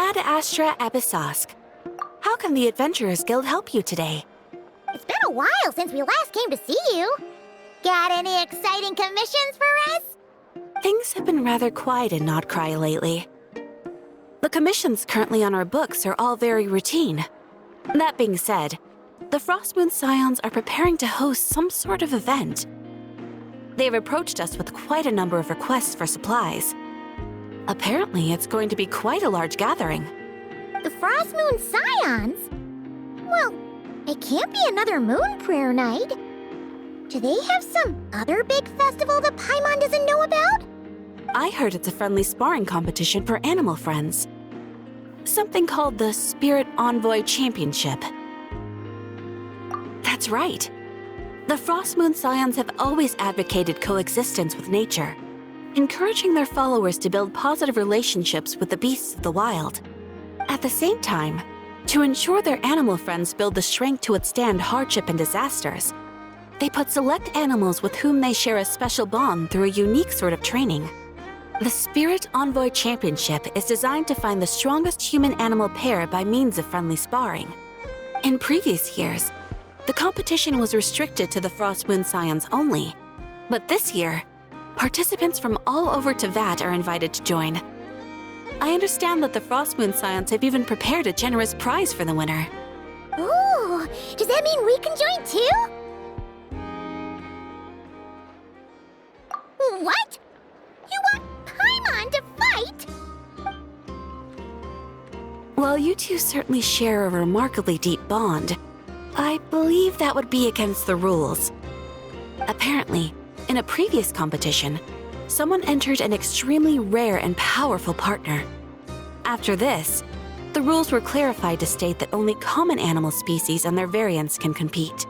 Ad Astra Abyssosk. How can the Adventurers Guild help you today? It's been a while since we last came to see you. Got any exciting commissions for us? Things have been rather quiet in Nodcry lately. The commissions currently on our books are all very routine. That being said, the Frostmoon Scions are preparing to host some sort of event. They've approached us with quite a number of requests for supplies. Apparently, it's going to be quite a large gathering. The Frostmoon Scions? Well, it can't be another Moon Prayer Night. Do they have some other big festival that Paimon doesn't know about? I heard it's a friendly sparring competition for animal friends. Something called the Spirit Envoy Championship. That's right. The Frostmoon Scions have always advocated coexistence with nature, encouraging their followers to build positive relationships with the beasts of the wild. At the same time, to ensure their animal friends build the strength to withstand hardship and disasters, they put select animals with whom they share a special bond through a unique sort of training. The Spirit Envoy Championship is designed to find the strongest human-animal pair by means of friendly sparring. In previous years, the competition was restricted to the Frostmoon Scions only, but this year, participants from all over Teyvat are invited to join. I understand that the Frostmoon Scions have even prepared a generous prize for the winner. Ooh, does that mean we can join too? What? You want Paimon to fight? While you two certainly share a remarkably deep bond, I believe that would be against the rules. Apparently, in a previous competition, someone entered an extremely rare and powerful partner. After this, the rules were clarified to state that only common animal species and their variants can compete.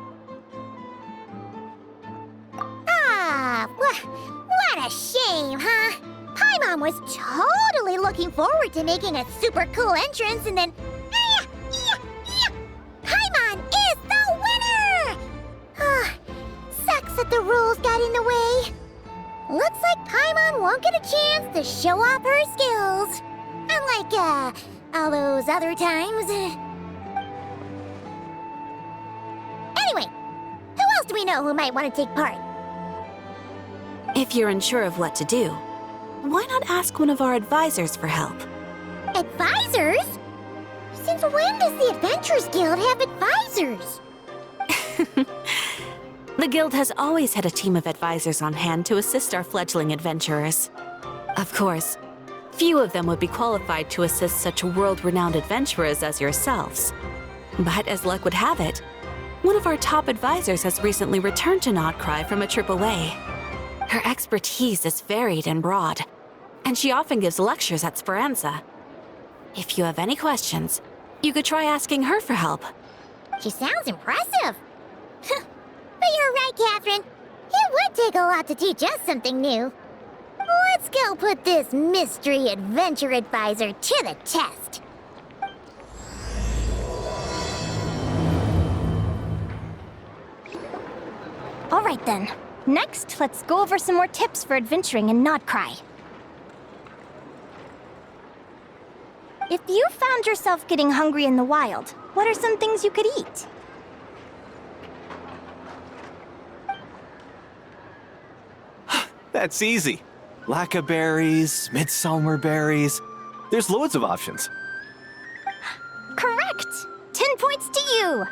What a shame, huh? Paimon was totally looking forward to making a super cool entrance and then... Paimon is the winner! Sucks that the rules got in the way. Looks like Paimon won't get a chance to show off her skills. Unlike, all those other times. Anyway, who else do we know who might want to take part? If you're unsure of what to do, why not ask one of our advisors for help? Advisors? Since when does the Adventurers Guild have advisors? The Guild has always had a team of advisors on hand to assist our fledgling adventurers. Of course, few of them would be qualified to assist such world-renowned adventurers as yourselves. But as luck would have it, one of our top advisors has recently returned to Nodcry from a trip away. Her expertise is varied and broad, and she often gives lectures at Speranza. If you have any questions, you could try asking her for help. She sounds impressive. But you're right, Catherine. It would take a lot to teach us something new. Let's go put this mystery adventure advisor to the test. All right then. Next, let's go over some more tips for adventuring in Nodcry. If you found yourself getting hungry in the wild, what are some things you could eat? That's easy. Lacca berries, midsummer berries. There's loads of options. Correct! 10 points to you!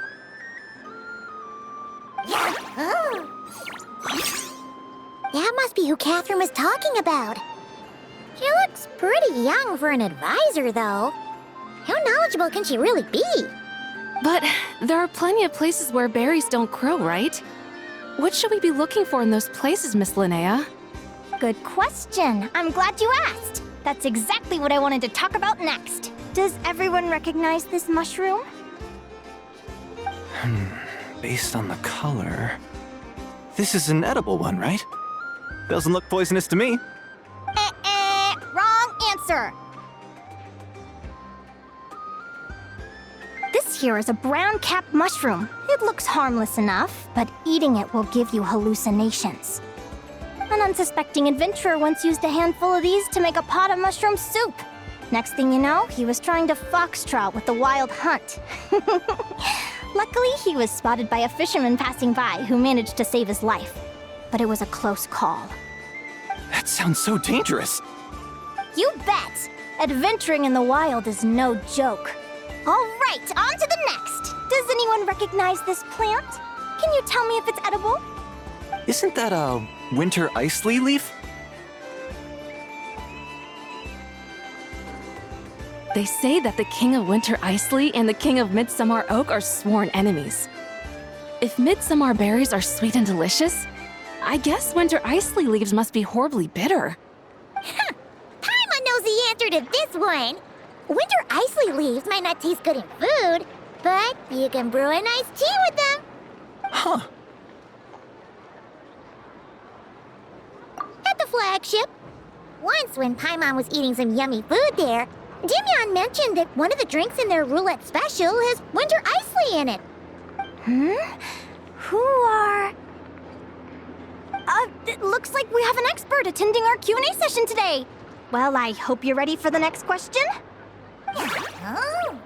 That must be who Catherine was talking about. She looks pretty young for an advisor, though. How knowledgeable can she really be? But there are plenty of places where berries don't grow, right? What should we be looking for in those places, Miss Linnea? Good question. I'm glad you asked. That's exactly what I wanted to talk about next. Does everyone recognize this mushroom? Based on the color... This is an edible one, right? Doesn't look poisonous to me. Wrong answer. This here is a brown-capped mushroom. It looks harmless enough, but eating it will give you hallucinations. An unsuspecting adventurer once used a handful of these to make a pot of mushroom soup. Next thing you know, he was trying to foxtrot with the wild hunt. Luckily, he was spotted by a fisherman passing by who managed to save his life. But it was a close call. That sounds so dangerous. You bet! Adventuring in the wild is no joke. All right, on to the next. Does anyone recognize this plant? Can you tell me if it's edible? Isn't that a winter ice lily leaf? They say that the King of Winter Isley and the King of Midsummer Oak are sworn enemies. If midsummer berries are sweet and delicious, I guess winter isley leaves must be horribly bitter. Paimon knows the answer to this one. Winter isley leaves might not taste good in food, but you can brew a nice tea with them. Huh. At the flagship. Once when Paimon was eating some yummy food there, Dimyon mentioned that one of the drinks in their roulette special has winter isley in it. Who are... it looks like we have an expert attending our Q&A session today. Well, I hope you're ready for the next question. Oh,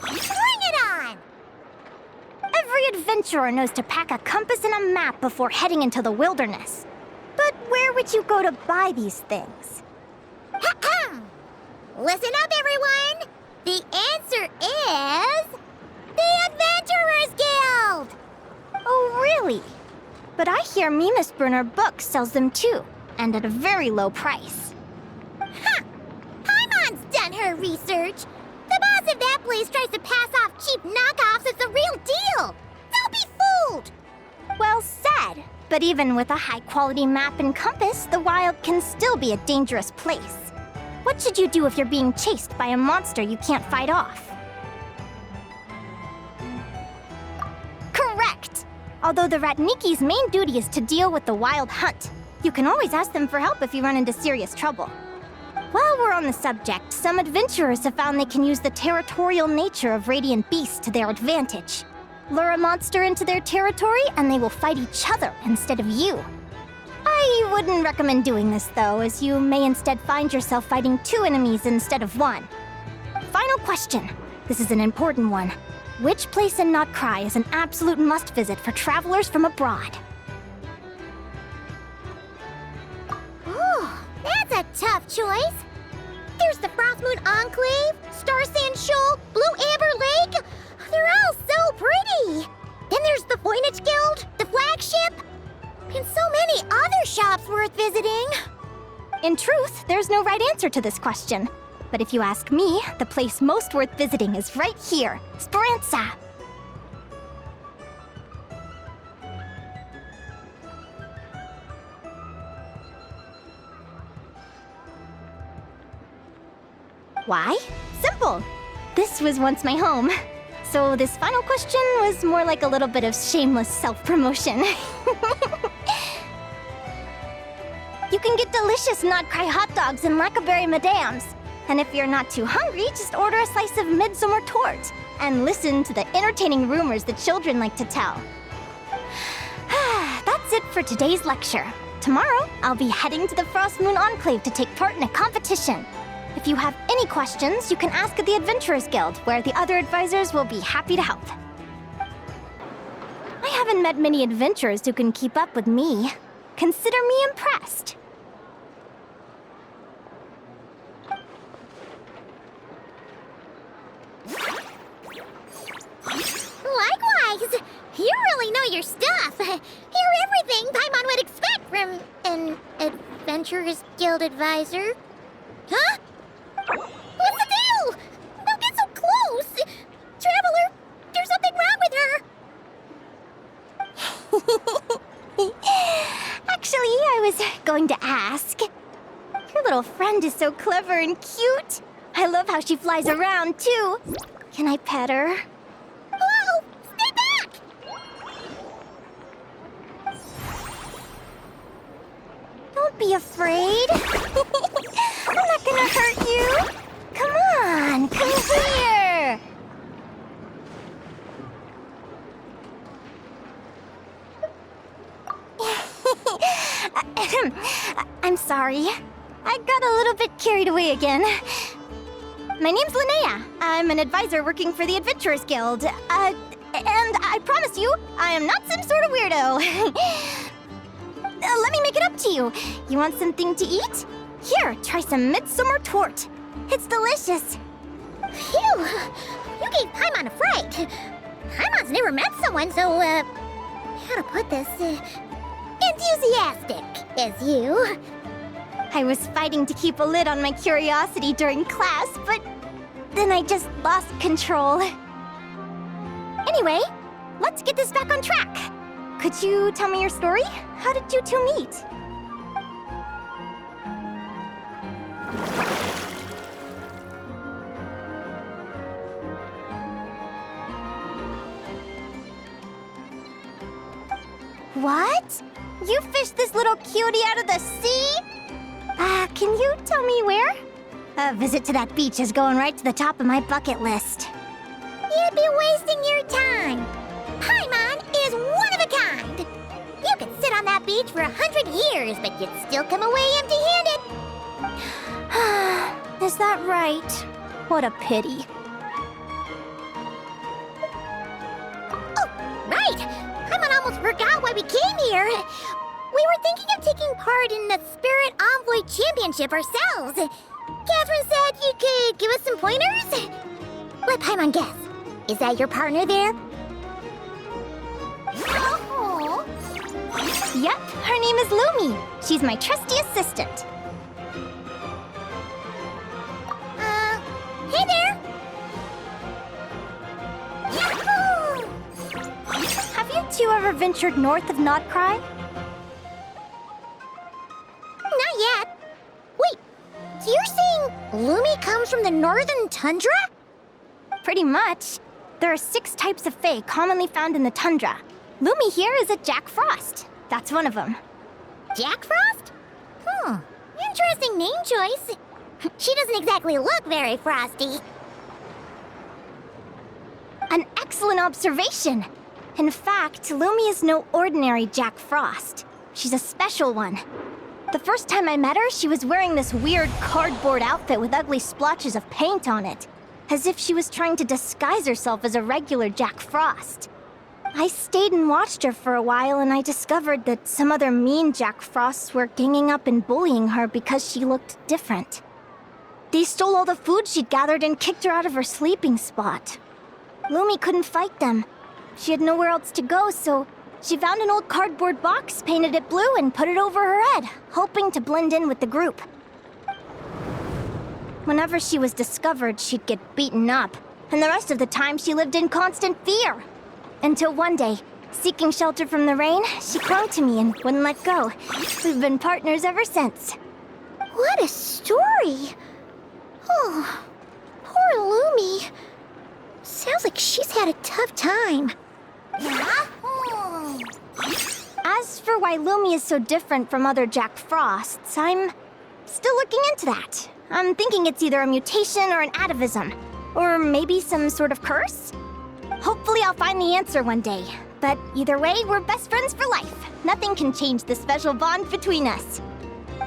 bring it on! Every adventurer knows to pack a compass and a map before heading into the wilderness. But where would you go to buy these things? Listen up, everyone! The answer is... the Adventurers Guild! Oh, really? But I hear Mimas Brunner Books sells them too, and at a very low price. Paimon's done her research. The boss of that place tries to pass off cheap knockoffs as the real deal. Don't be fooled! Well said. But even with a high-quality map and compass, the wild can still be a dangerous place. What should you do if you're being chased by a monster you can't fight off? Correct! Although the Ratniki's main duty is to deal with the wild hunt, you can always ask them for help if you run into serious trouble. While we're on the subject, some adventurers have found they can use the territorial nature of radiant beasts to their advantage. Lure a monster into their territory and they will fight each other instead of you. I wouldn't recommend doing this though, as you may instead find yourself fighting two enemies instead of one. Final question. This is an important one. Which place in Notcry is an absolute must-visit for travelers from abroad? Ooh, that's a tough choice. There's the Frostmoon Enclave, Star Sand Shoal, Blue Amber Lake. They're all so pretty. Then there's the Voynich Guild, the flagship, and so many other shops worth visiting. In truth, there's no right answer to this question. But if you ask me, the place most worth visiting is right here, Speranza. Why? Simple. This was once my home. So this final question was more like a little bit of shameless self-promotion. You can get delicious Notcry hot dogs and Lackaberry Madams. And if you're not too hungry, just order a slice of midsummer tort and listen to the entertaining rumors the children like to tell. That's it for today's lecture. Tomorrow, I'll be heading to the Frostmoon Enclave to take part in a competition. If you have any questions, you can ask at the Adventurers Guild, where the other advisors will be happy to help. I haven't met many adventurers who can keep up with me. Consider me impressed. Likewise, you really know your stuff. You're everything Paimon would expect from an Adventurers Guild advisor. Huh? What's the deal? Don't get so close! Traveler, there's something wrong with her! Actually, I was going to ask. Your little friend is so clever and cute. I love how she flies around, too. Can I pet her? Whoa! Stay back! Don't be afraid. I'm not gonna hurt you. Come on, come here. I'm sorry. I got a little bit carried away again. My name's Linnea. I'm an advisor working for the Adventurers Guild. And I promise you, I am not some sort of weirdo. Let me make it up to you. You want something to eat? Here, try some midsummer tort. It's delicious. Phew! You gave Paimon a fright. Paimon's never met someone so, how to put this, enthusiastic as you. I was fighting to keep a lid on my curiosity during class, but then I just lost control. Anyway, let's get this back on track. Could you tell me your story? How did you two meet? What? You fished this little cutie out of the sea? Can you tell me where? A visit to that beach is going right to the top of my bucket list. You'd be wasting your time. Paimon is one of a kind. You could sit on that beach for 100 years, but you'd still come away empty-handed. Is that right? What a pity. Oh, right! Paimon almost forgot why we came here. We were thinking of taking part in the Spirit Envoy Championship ourselves. Catherine said you could give us some pointers? Let Paimon guess. Is that your partner there? Oh. Yep, her name is Lumi. She's my trusty assistant. Hey there! Yahoo! Have you two ever ventured north of Notcry? Not yet. Wait, so you're saying Lumi comes from the northern tundra? Pretty much. There are 6 types of fae commonly found in the tundra. Lumi here is a Jack Frost. That's one of them. Jack Frost? Interesting name choice. She doesn't exactly look very frosty. An excellent observation. In fact, Lumi is no ordinary Jack Frost. She's a special one. The first time I met her, she was wearing this weird cardboard outfit with ugly splotches of paint on it, as if she was trying to disguise herself as a regular Jack Frost. I stayed and watched her for a while, and I discovered that some other mean Jack Frosts were ganging up and bullying her because she looked different. They stole all the food she'd gathered and kicked her out of her sleeping spot. Lumi couldn't fight them. She had nowhere else to go, so she found an old cardboard box, painted it blue, and put it over her head, hoping to blend in with the group. Whenever she was discovered, she'd get beaten up, and the rest of the time she lived in constant fear. Until one day, seeking shelter from the rain, she clung to me and wouldn't let go. We've been partners ever since. What a story! Oh, poor Lumi. Sounds like she's had a tough time. As for why Lumi is so different from other Jack Frosts, I'm still looking into that. I'm thinking it's either a mutation or an atavism. Or maybe some sort of curse? Hopefully I'll find the answer one day. But either way, we're best friends for life. Nothing can change the special bond between us.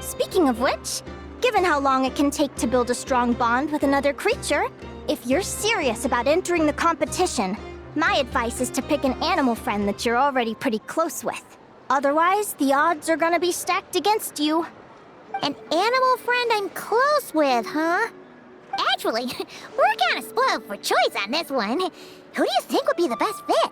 Speaking of which, given how long it can take to build a strong bond with another creature, if you're serious about entering the competition, my advice is to pick an animal friend that you're already pretty close with. Otherwise, the odds are gonna be stacked against you. An animal friend I'm close with, huh? Actually, we're kind of spoiled for choice on this one. Who do you think would be the best fit?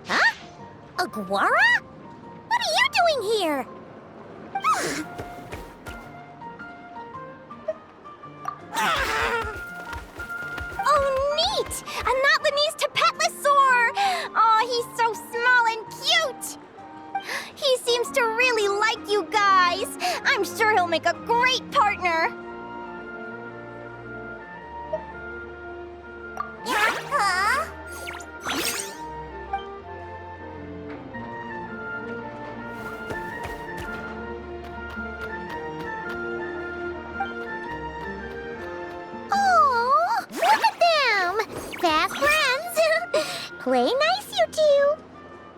Huh? Aguara? What are you doing here? Oh, neat! A Notlanese Tapetlosaur! Aw, he's so small and cute! He seems to really like you guys. I'm sure he'll make a great partner. Huh? Play nice, you two.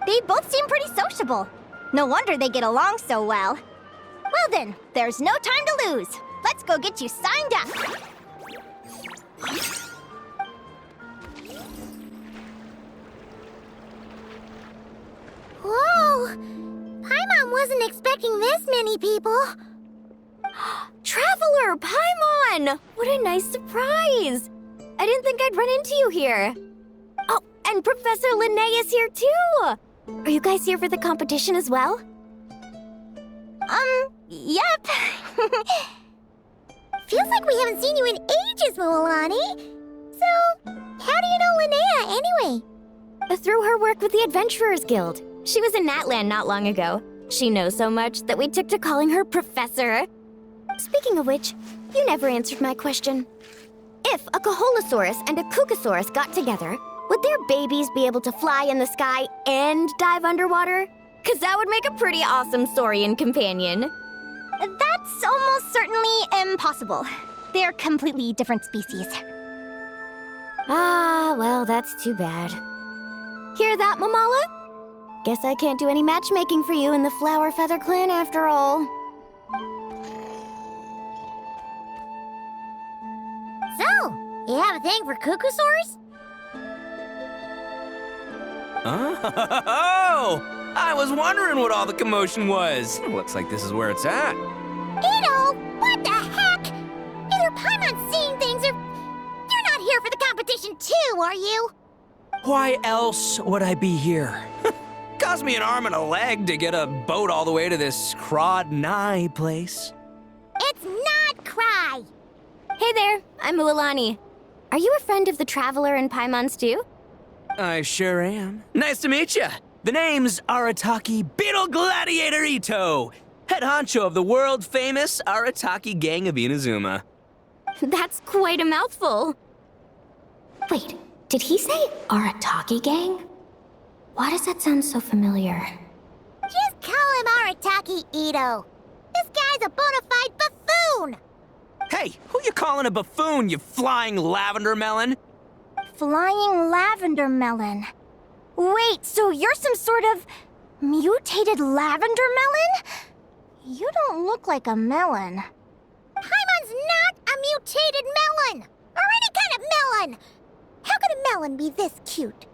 They both seem pretty sociable. No wonder they get along so well. Well then, there's no time to lose. Let's go get you signed up. Whoa! Paimon wasn't expecting this many people. Traveler, Paimon! What a nice surprise! I didn't think I'd run into you here. Oh, and Professor Linnea is here too! Are you guys here for the competition as well? Yep. Feels like we haven't seen you in ages, Mualani. So, how do you know Linnea anyway? Through her work with the Adventurers Guild. She was in Natland not long ago. She knows so much that we took to calling her Professor. Speaking of which, you never answered my question. If a Kaholosaurus and a Kukasaurus got together, would their babies be able to fly in the sky and dive underwater? 'Cause that would make a pretty awesome saurian companion. That's almost certainly impossible. They're completely different species. Ah, well, that's too bad. Hear that, Mamala? Guess I can't do any matchmaking for you in the Flower Feather Clan after all. So, you have a thing for Kukusaurs? Oh! I was wondering what all the commotion was. Looks like this is where it's at. Ito, what the heck? Either Paimon's seeing things or... You're not here for the competition too, are you? Why else would I be here? Cost me an arm and a leg to get a boat all the way to this Crod Nye place. It's not Cry. Hey there, I'm Mualani. Are you a friend of the Traveler and Paimon's too? I sure am. Nice to meet ya. The name's Arataki Beetle Gladiator Ito, head honcho of the world-famous Arataki Gang of Inazuma. That's quite a mouthful. Wait, did he say Arataki Gang? Why does that sound so familiar? Just call him Arataki Ito. This guy's a bona fide buffoon. Hey, who you calling a buffoon, you flying lavender melon? Flying lavender melon. Wait, so you're some sort of mutated lavender melon? You don't look like a melon. Paimon's not a mutated melon, or any kind of melon. How could a melon be this cute?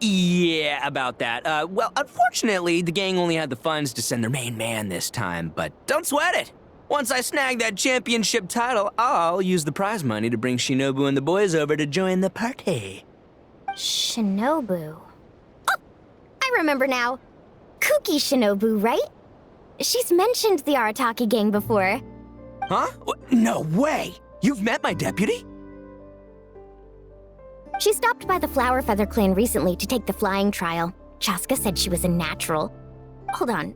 Yeah, about that. Well, unfortunately, the gang only had the funds to send their main man this time, but don't sweat it. Once I snag that championship title, I'll use the prize money to bring Shinobu and the boys over to join the Parte. Shinobu. Oh, I remember now. Kuki Shinobu, right? She's mentioned the Arataki Gang before. Huh? No way! You've met my deputy? She stopped by the Flower Feather Clan recently to take the flying trial. Chaska said she was a natural. Hold on.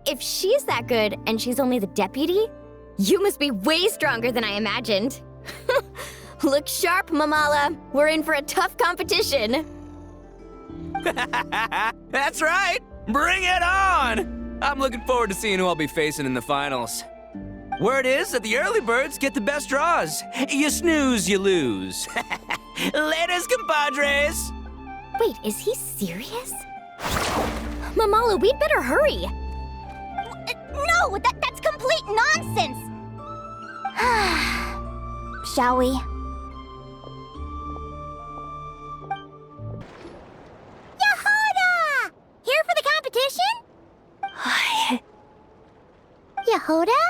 If she's that good and she's only the deputy, you must be way stronger than I imagined. Look sharp, Mamala. We're in for a tough competition. That's right! Bring it on! I'm looking forward to seeing who I'll be facing in the finals. Word is that the early birds get the best draws. You snooze, you lose. Laters, compadres! Wait, is he serious? Mamala, we'd better hurry. No, that's complete nonsense! Shall we? Yehoda! Here for the competition? Yehoda?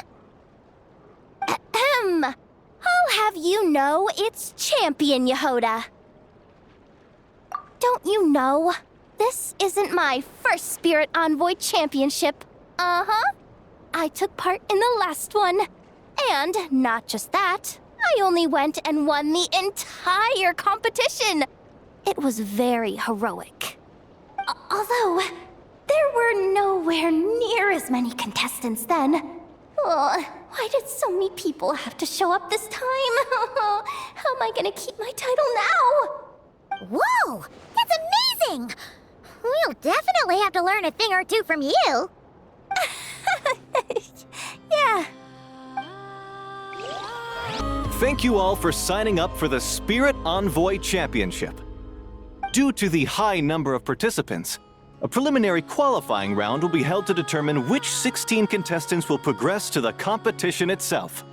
Ahem. I'll have you know it's Champion Yehoda. Don't you know? This isn't my first Spirit Envoy Championship. Uh-huh. I took part in the last one. And not just that, I only went and won the entire competition. It was very heroic. Although, there were nowhere near as many contestants then. Oh, why did so many people have to show up this time? How am I gonna keep my title now? Whoa! That's amazing! We'll definitely have to learn a thing or two from you. Yeah. Thank you all for signing up for the Spirit Envoy Championship. Due to the high number of participants, a preliminary qualifying round will be held to determine which 16 contestants will progress to the competition itself.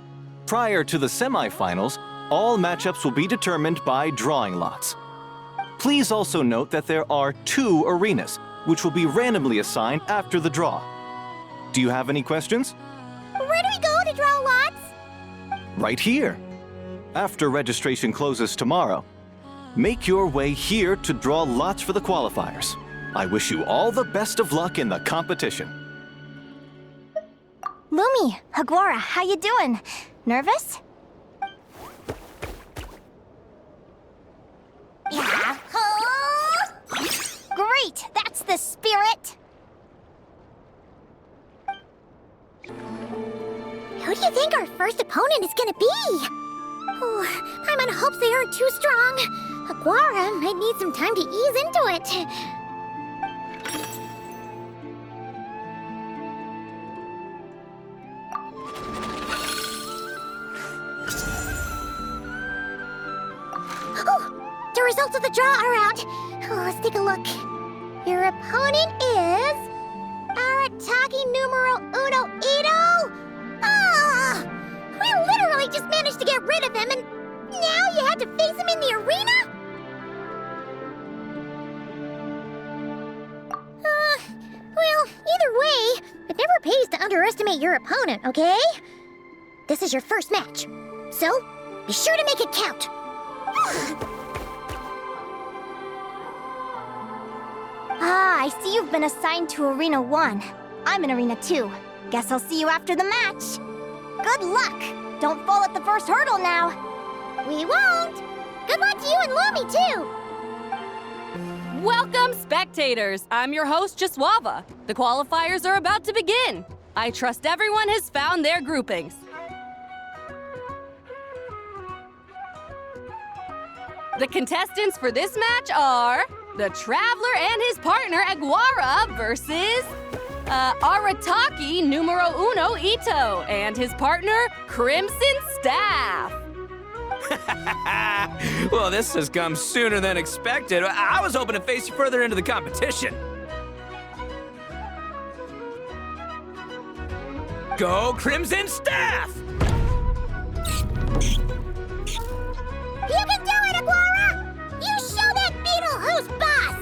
Prior to the semifinals, all matchups will be determined by drawing lots. Please also note that there are 2 arenas, which will be randomly assigned after the draw. Do you have any questions? Where do we go to draw lots? Right here. After registration closes tomorrow, make your way here to draw lots for the qualifiers. I wish you all the best of luck in the competition. Lumi, Aguara, how you doing? Nervous? Yahoo! Great, that's the spirit! Who do you think our first opponent is gonna be? Oh, Paimon hopes they aren't too strong. Aguara might need some time to ease into it. Oh, the results of the draw are out. Oh, let's take a look. Your opponent is Arataki numero uno Ito. Ah! We literally just managed to get rid of him, and now you had to face him in the arena? Well, either way, it never pays to underestimate your opponent, okay? This is your first match, so be sure to make it count. Ah, I see you've been assigned to Arena 1. I'm in Arena 2. Guess I'll see you after the match. Good luck! Don't fall at the first hurdle now. We won't. Good luck to you and Lumi, too. Welcome, spectators! I'm your host, Jaswava. The qualifiers are about to begin. I trust everyone has found their groupings. The contestants for this match are the Traveler and his partner, Aguara, versus Arataki numero uno Ito and his partner, Crimson Staff. Well, this has come sooner than expected. I was hoping to face you further into the competition. Go Crimson Staff! You can do it, Aguara! You show that beetle who's boss!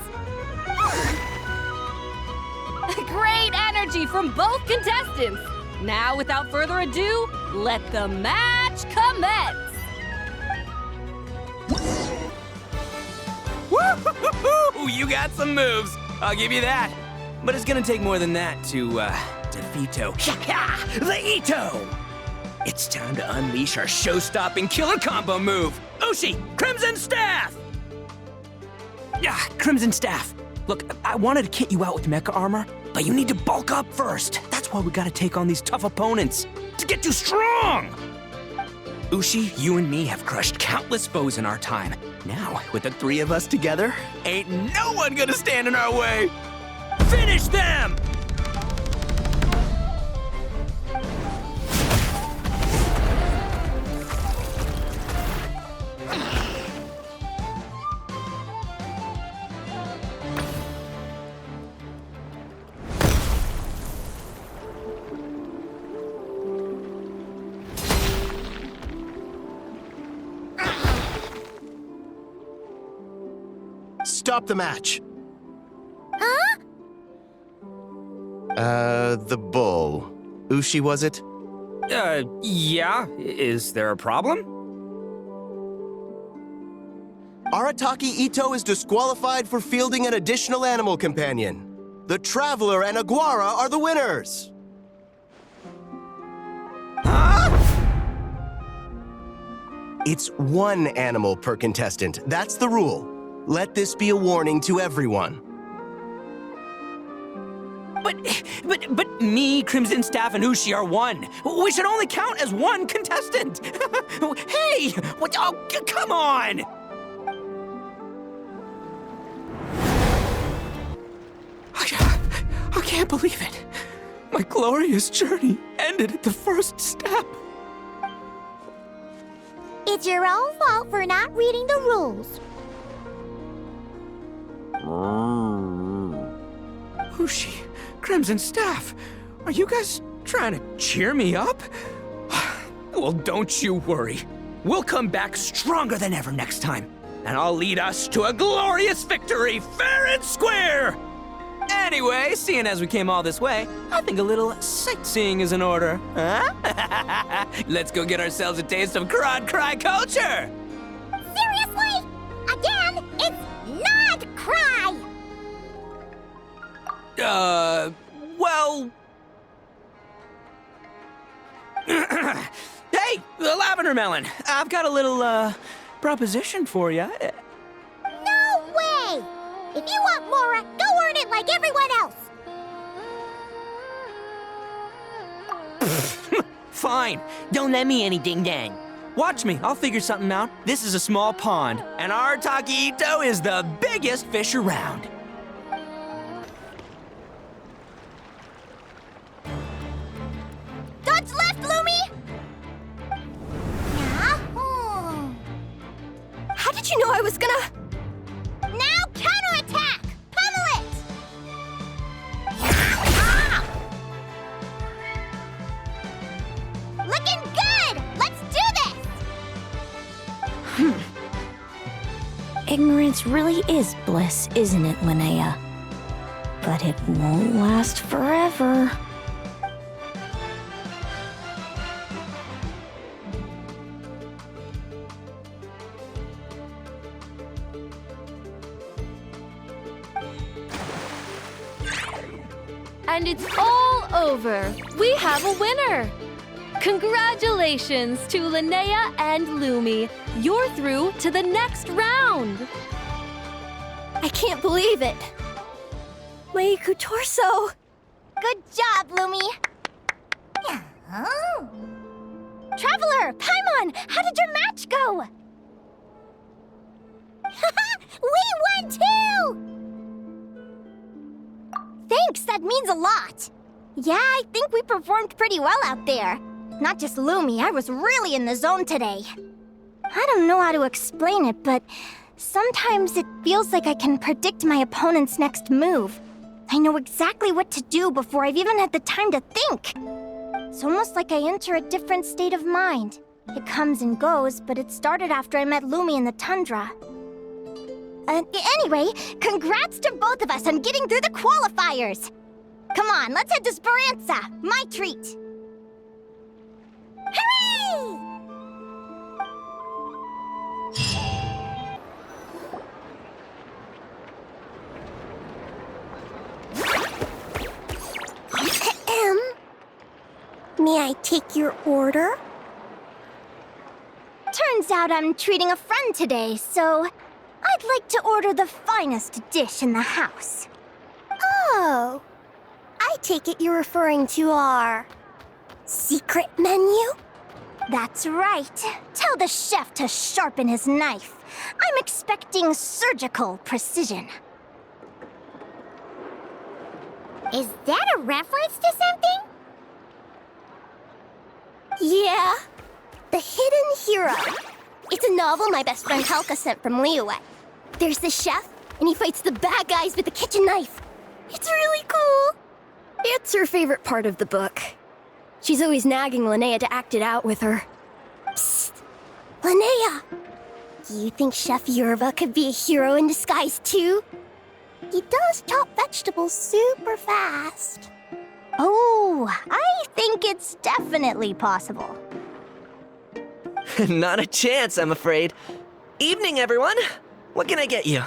Great energy from both contestants. Now, without further ado, let the match commence. Woo-hoo-hoo-hoo! You got some moves, I'll give you that. But it's gonna take more than that to defeat the Ito! It's time to unleash our show-stopping killer combo move! Ushi, Crimson Staff! Yeah, Crimson Staff. Look, I wanted to kit you out with mecha armor, but you need to bulk up first. That's why we gotta take on these tough opponents, to get you strong! Ushi, you and me have crushed countless foes in our time. Now, with the 3 of us together, ain't no one gonna stand in our way! Finish them! Stop the match. Huh? The bull. Ushi, was it? Yeah. Is there a problem? Arataki Ito is disqualified for fielding an additional animal companion. The Traveler and Aguara are the winners. It's 1 animal per contestant. That's the rule. Let this be a warning to everyone. But me, Crimson Staff, and Ushi are 1. We should only count as 1 contestant. Hey, what? Oh, come on! I can't believe it. My glorious journey ended at the first step. It's your own fault for not reading the rules. Sushi, Crimson Staff, are you guys trying to cheer me up? Well, don't you worry. We'll come back stronger than ever next time, and I'll lead us to a glorious victory, fair and square! Anyway, seeing as we came all this way, I think a little sightseeing is in order, huh? Let's go get ourselves a taste of Crod Cry culture! Seriously? Again, it's not cry! Well... Hey, the lavender melon! I've got a little, proposition for you. No way! If you want Mora, go earn it like everyone else! Fine. Don't let me any ding-dang. Watch me, I'll figure something out. This is a small pond, and our Taquito is the biggest fish around. Dodge left, Lumi! Yahoo! How did you know I was gonna... Now counterattack! Pummel it! Looking good! Let's do this! Ignorance really is bliss, isn't it, Linnea? But it won't last forever. And it's all over. We have a winner. Congratulations to Linnea and Lumi. You're through to the next round. I can't believe it. My Iku torso. Good job, Lumi! Oh. Traveler, Paimon, how did your match go? We won too! Thanks, that means a lot. Yeah, I think we performed pretty well out there. Not just Lumi, I was really in the zone today. I don't know how to explain it, but sometimes it feels like I can predict my opponent's next move. I know exactly what to do before I've even had the time to think. It's almost like I enter a different state of mind. It comes and goes, but it started after I met Lumi in the tundra. Anyway, congrats to both of us on getting through the qualifiers! Come on, let's head to Speranza, my treat! Hooray! May I take your order? Turns out I'm treating a friend today, so I'd like to order the finest dish in the house. Oh. I take it you're referring to our... secret menu? That's right. Tell the chef to sharpen his knife. I'm expecting surgical precision. Is that a reference to something? Yeah. The Hidden Hero. It's a novel my best friend Halka sent from Liyue. There's the chef, and he fights the bad guys with a kitchen knife. It's really cool. It's her favorite part of the book. She's always nagging Linnea to act it out with her. Psst! Linnea! Do you think Chef Yerva could be a hero in disguise too? He does chop vegetables super fast. Oh, I think it's definitely possible. Not a chance, I'm afraid. Evening, everyone. What can I get you?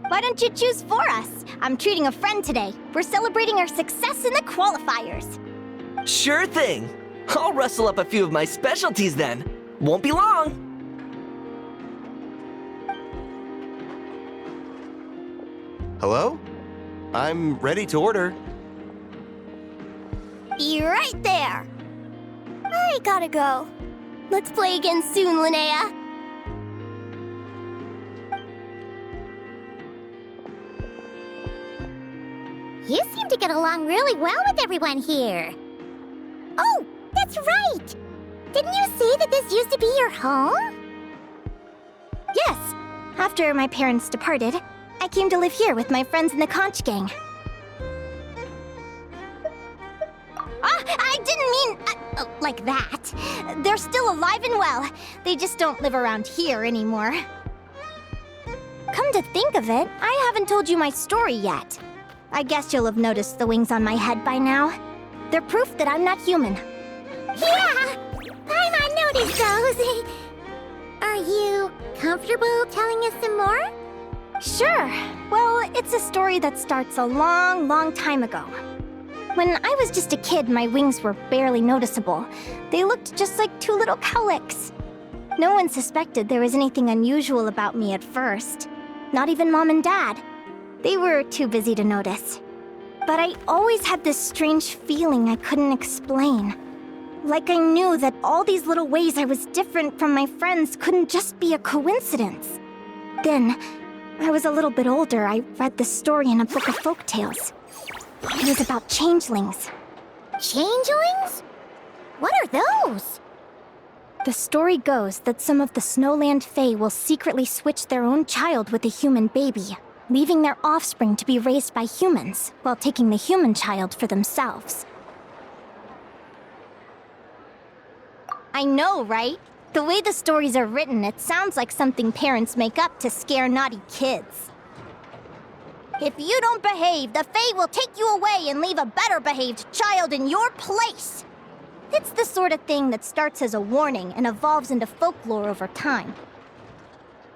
Why don't you choose for us? I'm treating a friend today. We're celebrating our success in the qualifiers. Sure thing. I'll rustle up a few of my specialties then. Won't be long. Hello? I'm ready to order. Be right there. I gotta go. Let's play again soon, Linnea. You seem to get along really well with everyone here. Oh, that's right! Didn't you say that this used to be your home? Yes. After my parents departed, I came to live here with my friends in the conch gang. I didn't mean like that. They're still alive and well. They just don't live around here anymore. Come to think of it, I haven't told you my story yet. I guess you'll have noticed the wings on my head by now. They're proof that I'm not human. Yeah! I noticed those. Are you comfortable telling us some more? Sure. Well, it's a story that starts a long, long time ago. When I was just a kid, my wings were barely noticeable. They looked just like two little cowlicks. No one suspected there was anything unusual about me at first. Not even Mom and Dad. They were too busy to notice. But I always had this strange feeling I couldn't explain. Like I knew that all these little ways I was different from my friends couldn't just be a coincidence. Then, when I was a little bit older, I read this story in a book of folktales. It was about changelings. Changelings? What are those? The story goes that some of the Snowland Fae will secretly switch their own child with a human baby, leaving their offspring to be raised by humans, while taking the human child for themselves. I know, right? The way the stories are written, it sounds like something parents make up to scare naughty kids. If you don't behave, the Fae will take you away and leave a better-behaved child in your place. It's the sort of thing that starts as a warning and evolves into folklore over time.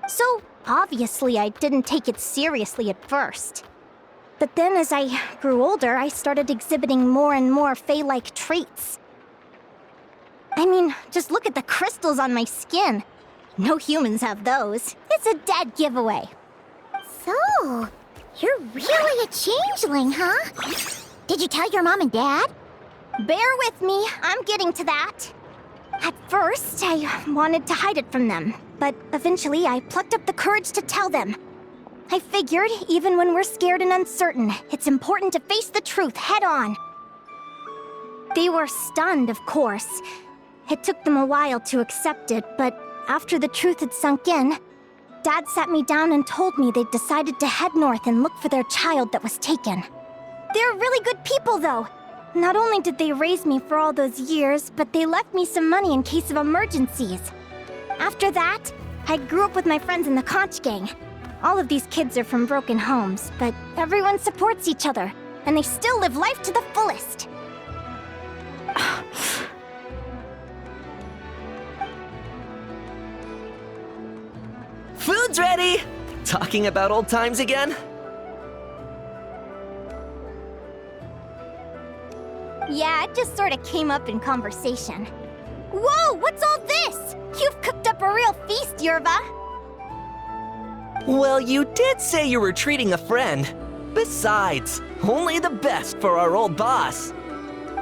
So, obviously, I didn't take it seriously at first. But then as I grew older, I started exhibiting more and more Fae-like traits. I mean, just look at the crystals on my skin. No humans have those. It's a dead giveaway. So, you're really a changeling, huh? Did you tell your mom and dad? Bear with me, I'm getting to that. At first, I wanted to hide it from them, but eventually I plucked up the courage to tell them. I figured, even when we're scared and uncertain, it's important to face the truth head on. They were stunned, of course. It took them a while to accept it, but after the truth had sunk in, Dad sat me down and told me they'd decided to head north and look for their child that was taken. They're really good people, though. Not only did they raise me for all those years, but they left me some money in case of emergencies. After that, I grew up with my friends in the conch gang. All of these kids are from broken homes, but everyone supports each other, and they still live life to the fullest. Food's ready! Talking about old times again? Yeah, it just sort of came up in conversation. Whoa, what's all this? You've cooked up a real feast, Yerba. Well, you did say you were treating a friend. Besides, only the best for our old boss.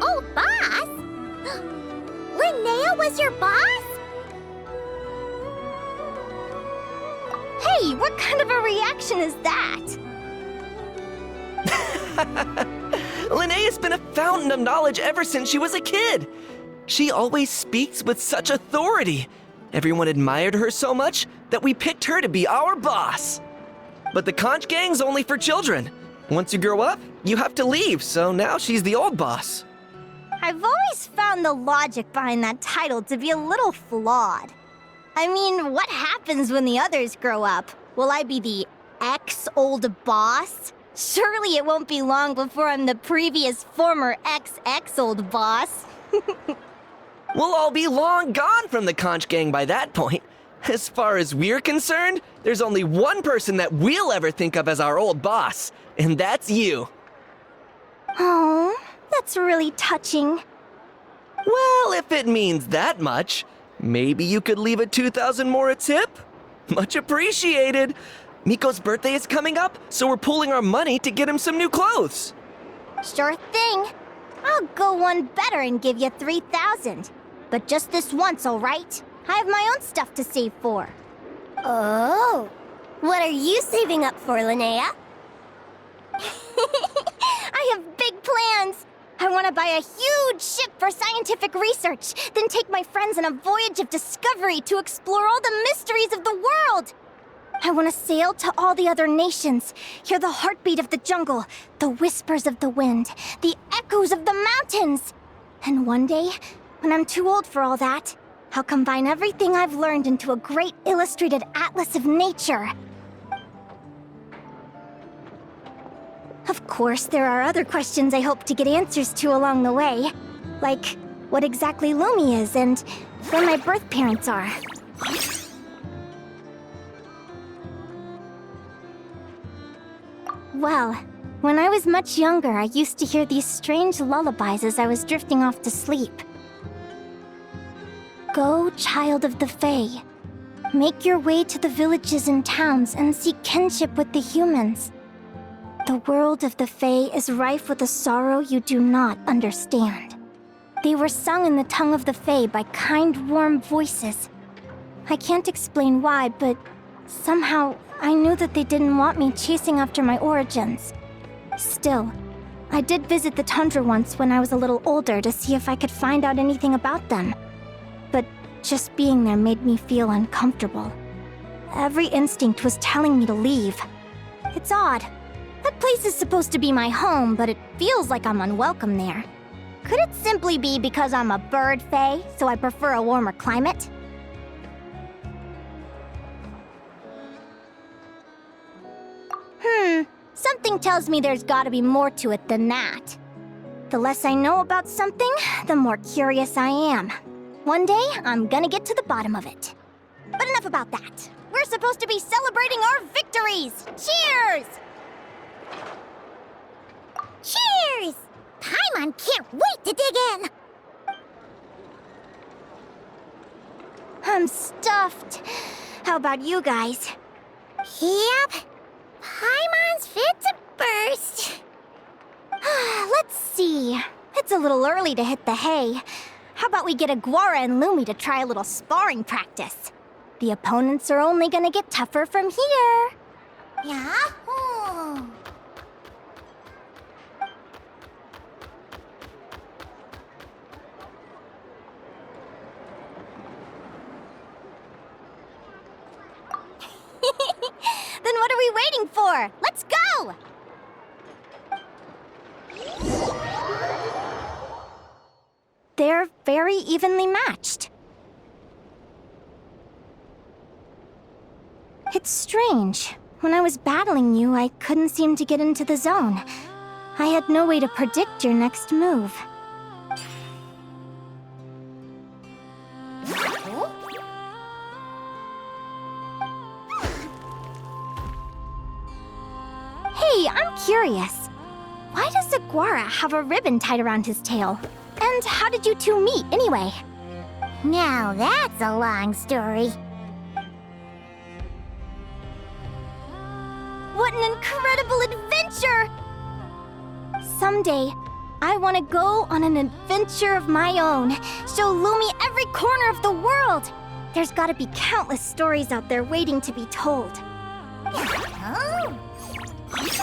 Old boss? Linnea was your boss? Hey, what kind of a reaction is that? Linnea's been a fountain of knowledge ever since she was a kid. She always speaks with such authority. Everyone admired her so much that we picked her to be our boss. But the conch gang's only for children. Once you grow up, you have to leave, so now she's the old boss. I've always found the logic behind that title to be a little flawed. I mean, what happens when the others grow up? Will I be the ex-old boss? Surely it won't be long before I'm the previous former ex-old boss. We'll all be long gone from the conch gang by that point. As far as we're concerned, there's only one person that we'll ever think of as our old boss, and that's you. Oh, that's really touching. Well, if it means that much, maybe you could leave a 2,000 more a tip? Much appreciated. Miko's birthday is coming up, so we're pooling our money to get him some new clothes. Sure thing. I'll go one better and give you 3,000. But just this once, all right? I have my own stuff to save for. Oh. What are you saving up for, Linnea? I have big plans. I want to buy a huge ship for scientific research, then take my friends on a voyage of discovery to explore all the mysteries of the world. I want to sail to all the other nations, hear the heartbeat of the jungle, the whispers of the wind, the echoes of the mountains. And one day, when I'm too old for all that, I'll combine everything I've learned into a great illustrated atlas of nature. Of course, there are other questions I hope to get answers to along the way. Like, what exactly Lumi is and where my birth parents are. Well, when I was much younger, I used to hear these strange lullabies as I was drifting off to sleep. Go, child of the Fae. Make your way to the villages and towns and seek kinship with the humans. The world of the Fae is rife with a sorrow you do not understand. They were sung in the tongue of the Fae by kind, warm voices. I can't explain why, but somehow I knew that they didn't want me chasing after my origins. Still, I did visit the tundra once when I was a little older to see if I could find out anything about them. But just being there made me feel uncomfortable. Every instinct was telling me to leave. It's odd. That place is supposed to be my home, but it feels like I'm unwelcome there. Could it simply be because I'm a bird fae, so I prefer a warmer climate? Something tells me there's gotta be more to it than that. The less I know about something, the more curious I am. One day, I'm gonna get to the bottom of it. But enough about that. We're supposed to be celebrating our victories! Cheers! Cheers! Paimon can't wait to dig in! I'm stuffed. How about you guys? Yep. Paimon's fit to burst. Let's see. It's a little early to hit the hay. How about we get Aguara and Lumi to try a little sparring practice? The opponents are only gonna get tougher from here. Yahoo! Then what are we waiting for? Let's go! They're very evenly matched. It's strange. When I was battling you, I couldn't seem to get into the zone. I had no way to predict your next move. Hey, I'm curious. Why does Aguara have a ribbon tied around his tail? And how did you two meet, anyway? Now that's a long story. What an incredible adventure! Someday, I want to go on an adventure of my own. Show Lumi every corner of the world. There's gotta be countless stories out there waiting to be told. Oh.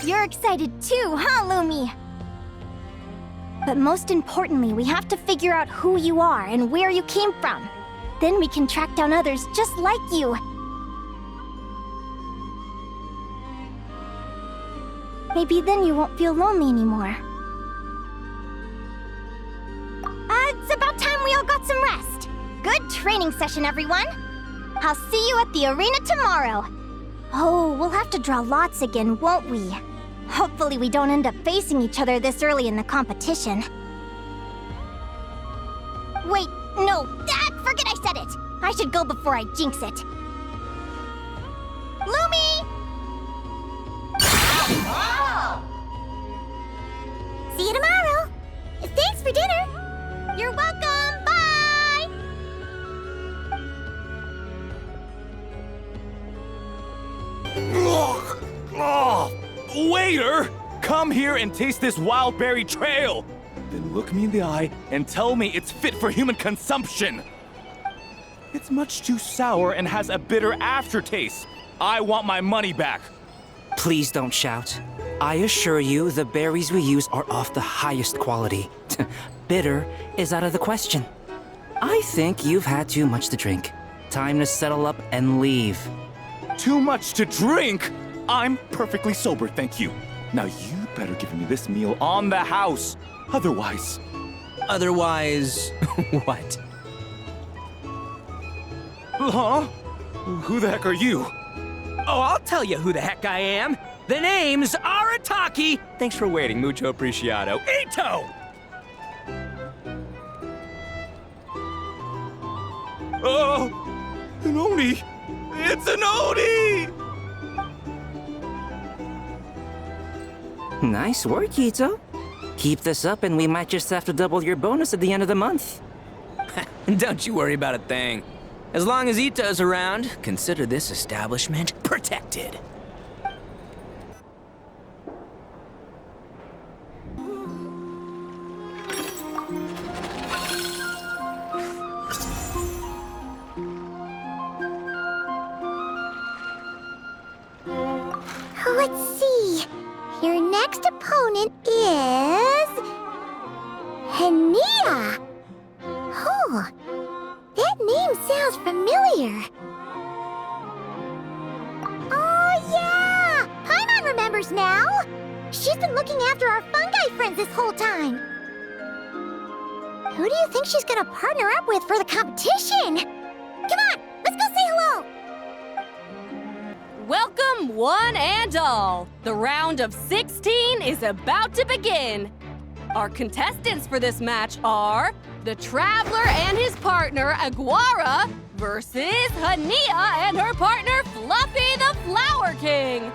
You're excited too, huh, Lumi? But most importantly, we have to figure out who you are and where you came from. Then we can track down others just like you. Maybe then you won't feel lonely anymore. It's about time we all got some rest. Good training session, everyone. I'll see you at the arena tomorrow. Oh, we'll have to draw lots again, won't we? Hopefully we don't end up facing each other this early in the competition. Wait, no, forget I said it. I should go before I jinx it. Lumi! See you tomorrow. Thanks for dinner. You're welcome, bye! Waiter! Come here and taste this wild berry trail! Then look me in the eye and tell me it's fit for human consumption! It's much too sour and has a bitter aftertaste. I want my money back. Please don't shout. I assure you the berries we use are of the highest quality. Bitter is out of the question. I think you've had too much to drink. Time to settle up and leave. too much to drink. I'm perfectly sober, thank you. Now you better give me this meal on the house. Otherwise... Otherwise, what? Huh? Who the heck are you? Oh, I'll tell you who the heck I am. The name's Arataki. Thanks for waiting, mucho apreciado. Ito! Oh, an Oni! It's an Oni! Nice work, Ito. Keep this up and we might just have to double your bonus at the end of the month. Don't you worry about a thing. As long as Ito's around, consider this establishment protected. Let's see. Your next opponent is... Linnea. Oh, that name sounds familiar. Oh, yeah! Paimon remembers now. She's been looking after our fungi friends this whole time. Who do you think she's gonna partner up with for the competition? Come on, let's go say hello. Welcome, one and all. The round of 16 is about to begin. Our contestants for this match are the Traveler and his partner, Aguara, versus Linnea and her partner, Fluffy the Flower King.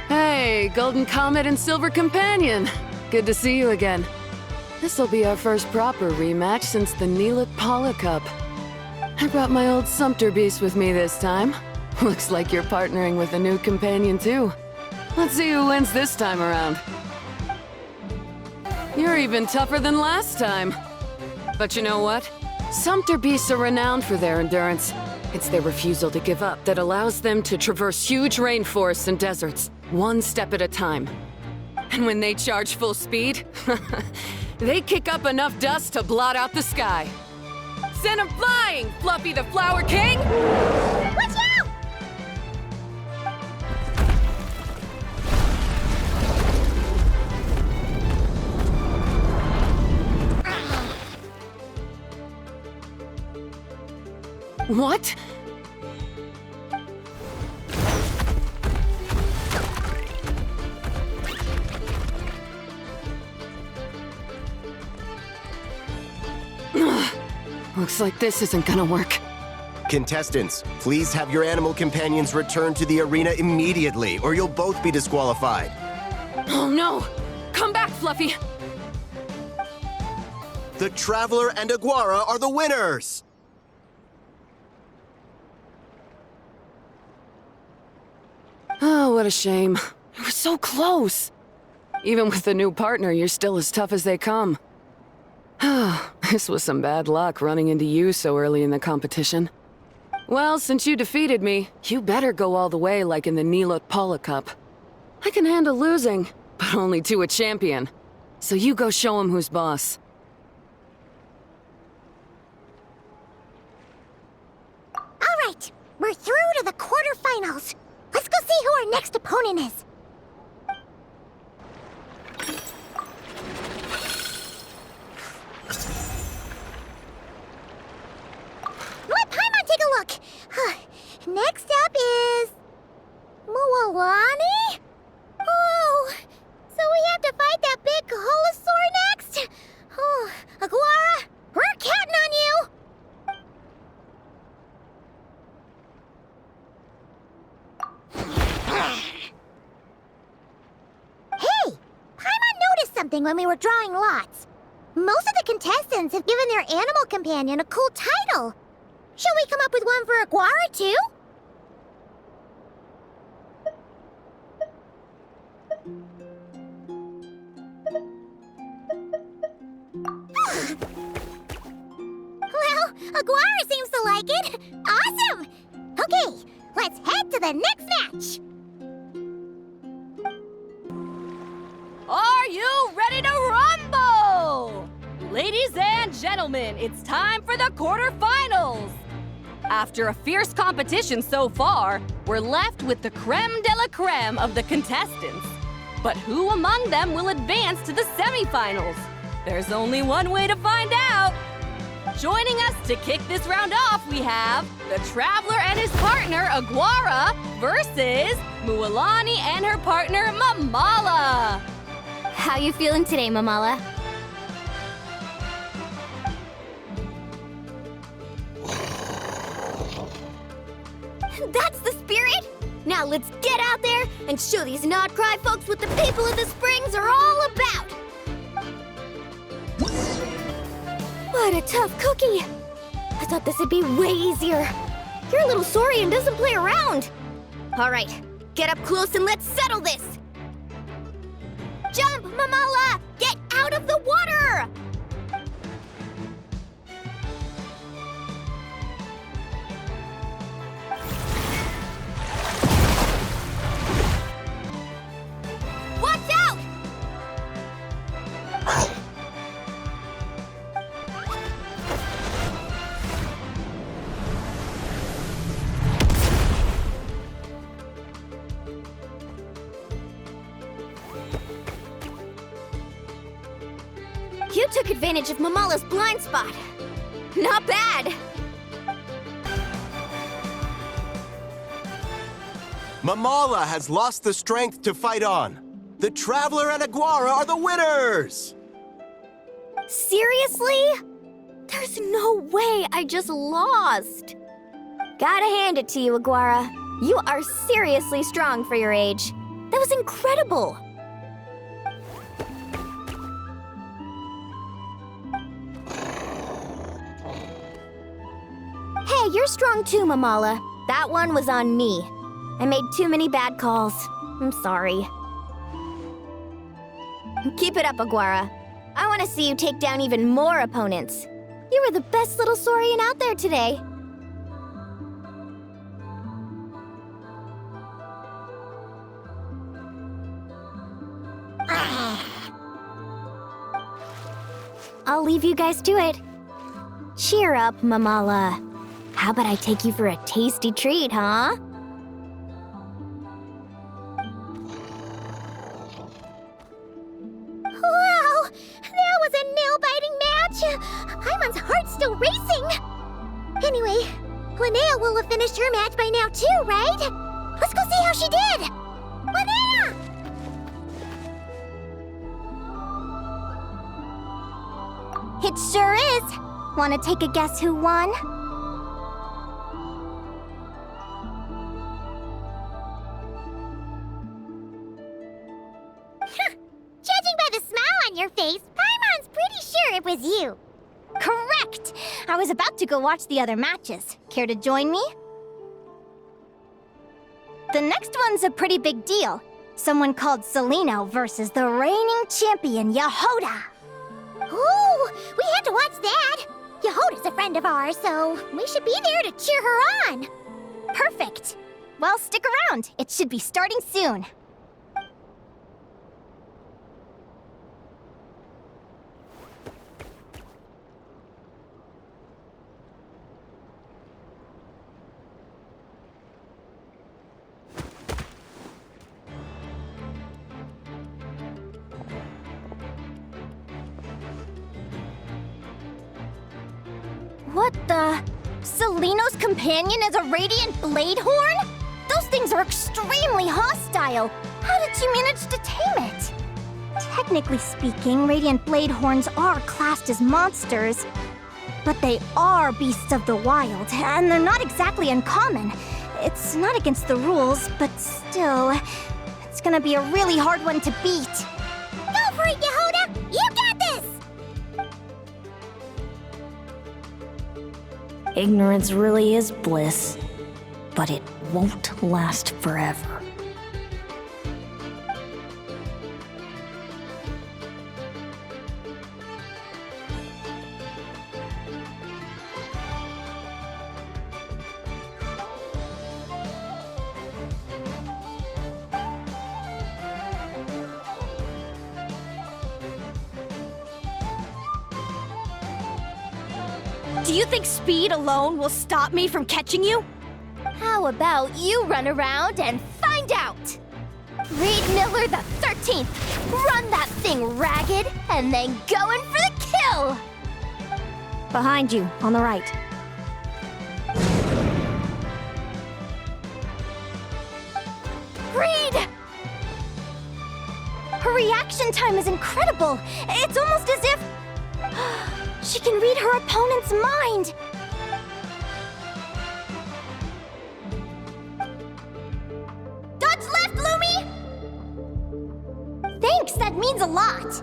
Hey, Golden Comet and Silver Companion. Good to see you again. This'll be our first proper rematch since the Neela Paula Cup. I brought my old Sumpter Beast with me this time. Looks like you're partnering with a new companion, too. Let's see who wins this time around. You're even tougher than last time. But you know what? Sumpter Beasts are renowned for their endurance. It's their refusal to give up that allows them to traverse huge rainforests and deserts, one step at a time. And when they charge full speed, they kick up enough dust to blot out the sky. Send 'em flying, Fluffy the Flower King! Watch out! What? Looks like this isn't gonna work. Contestants, please have your animal companions return to the arena immediately, or you'll both be disqualified. Oh no! Come back, Fluffy! The Traveler and Aguara are the winners! Oh, what a shame. You were so close. Even with the new partner, you're still as tough as they come. This was some bad luck running into you so early in the competition. Well, since you defeated me, you better go all the way like in the Neela Paula Cup. I can handle losing, but only to a champion. So you go show him who's boss. All right, we're through to the quarterfinals. Let's go see who our next opponent is. Let Paimon take a look. Next up is... Mualani? Oh, so we have to fight that big Holosaur next? Oh, Aguara, we're counting on you. Hey! Paimon noticed something when we were drawing lots. Most of the contestants have given their animal companion a cool title. Shall we come up with one for Aguara, too? Well, Aguara seems to like it. Awesome! Okay, let's head to the next match. Are you ready to rumble? Ladies and gentlemen, it's time for the quarterfinals. After a fierce competition so far, we're left with the creme de la creme of the contestants. But who among them will advance to the semifinals? There's only one way to find out. Joining us to kick this round off, we have the Traveler and his partner, Aguara, versus Mualani and her partner, Mamala. How you feeling today, Mamala? That's the spirit! Now let's get out there and show these not-cry folks what the people of the Springs are all about! What a tough cookie! I thought this would be way easier. Your little Saurian doesn't play around. Alright, get up close and let's settle this! Jump, Mamala! Get out of the water! Watch out! You took advantage of Mamala's blind spot. Not bad. Mamala has lost the strength to fight on. The Traveler and Aguara are the winners! Seriously? There's no way I just lost. Gotta hand it to you, Aguara. You are seriously strong for your age. That was incredible. Hey, you're strong too, Mamala. That one was on me. I made too many bad calls. I'm sorry. Keep it up, Aguara. I want to see you take down even more opponents. You were the best little Saurian out there today. I'll leave you guys to it. Cheer up, Mamala. How about I take you for a tasty treat, huh? Wow! That was a nail-biting match! Paimon's heart's still racing! Anyway, Linnea will have finished her match by now too, right? Let's go see how she did! Linnea! It sure is. Want to take a guess who won? Judging by the smile on your face, Paimon's pretty sure it was you. Correct! I was about to go watch the other matches. Care to join me? The next one's a pretty big deal. Someone called Celino versus the reigning champion, Yehoda. Ooh, we have to watch that. Yehoda's a friend of ours, so we should be there to cheer her on. Perfect. Well, stick around. It should be starting soon. What the? Celino's companion is a radiant blade horn? Those things are extremely hostile. How did you manage to tame it? Technically speaking, radiant blade horns are classed as monsters. But they are beasts of the wild, and they're not exactly uncommon. It's not against the rules, but still, it's gonna be a really hard one to beat. Go for it, Yehoda! You got this! Ignorance really is bliss, but it won't last forever. Do you think speed alone will stop me from catching you? How about you run around and find out? Reed Miller the 13th, run that thing ragged and then go in for the kill! Behind you, on the right. Reed! Her reaction time is incredible. It's almost as if she can read her opponent's mind. Dodge left, Lumi! Thanks, that means a lot.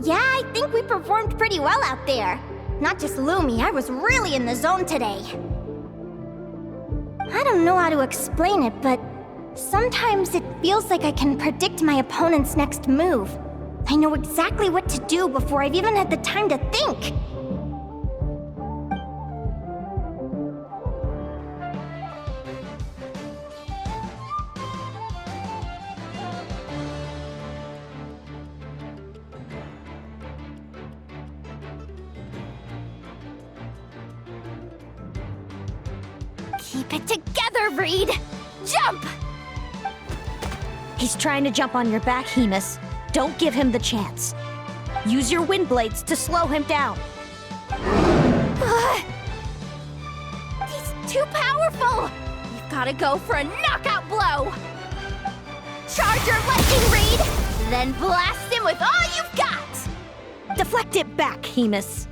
Yeah, I think we performed pretty well out there. Not just Lumi, I was really in the zone today. I don't know how to explain it, but sometimes it feels like I can predict my opponent's next move. I know exactly what to do before I've even had the time to think. Keep it together, Reed! Jump! He's trying to jump on your back, Hemus. Don't give him the chance. Use your wind blades to slow him down. He's too powerful! You've gotta go for a knockout blow! Charge your lightning, Reed! Then blast him with all you've got! Deflect it back, Hemus.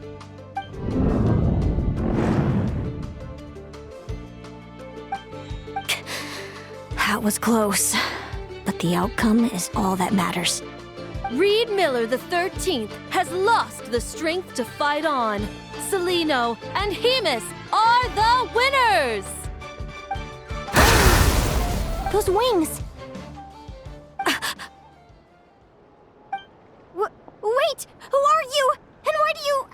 That was close, but the outcome is all that matters. Reed Miller the 13th has lost the strength to fight on. Celino and Hemus are the winners! Those wings! Wait! Who are you? And why do you...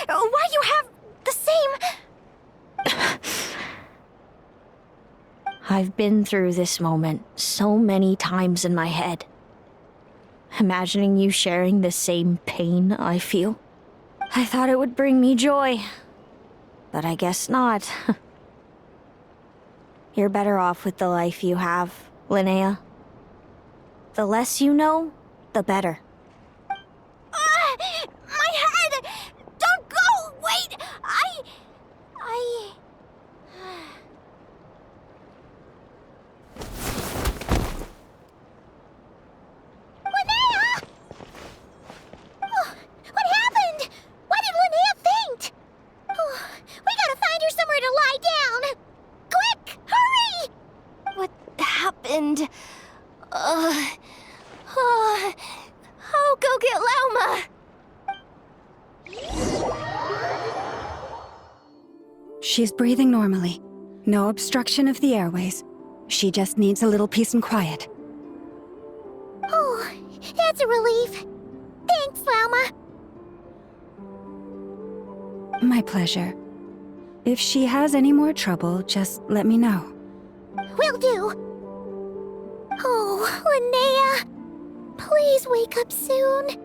why you have the same... I've been through this moment so many times in my head. Imagining you sharing the same pain I feel. I thought it would bring me joy. But I guess not. You're better off with the life you have, Linnea. The less you know, the better. My head! Don't go! Wait! Linnea! Oh, what happened? Why did Linnea faint? Oh, we gotta find her somewhere to lie down! Quick! Hurry! What happened? I'll go get Lauma! She's breathing normally. No obstruction of the airways. She just needs a little peace and quiet. Oh, that's a relief. Thanks, Lauma. My pleasure. If she has any more trouble, just let me know. Will do. Oh, Linnea. Please wake up soon.